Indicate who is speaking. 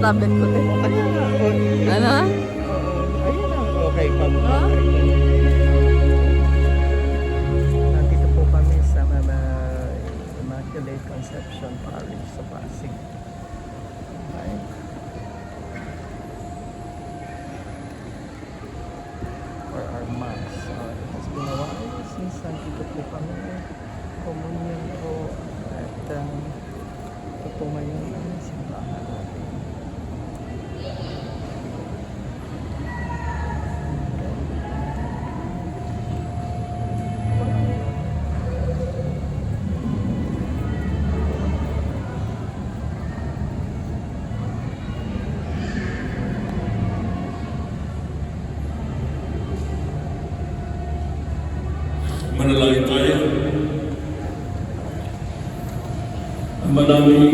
Speaker 1: tablet ko din.
Speaker 2: Kaya nga.
Speaker 1: Ano?
Speaker 2: Ayun na. Okay pa.
Speaker 1: Ah?
Speaker 2: Nandito po kami sa Immaculate Conception Parish sa Pasig. Okay. For our mass. It has been a while since nandito po kami. Communion po. At ito po ngayon ang simbahan natin.
Speaker 3: Manalangin tayo. Ang maraming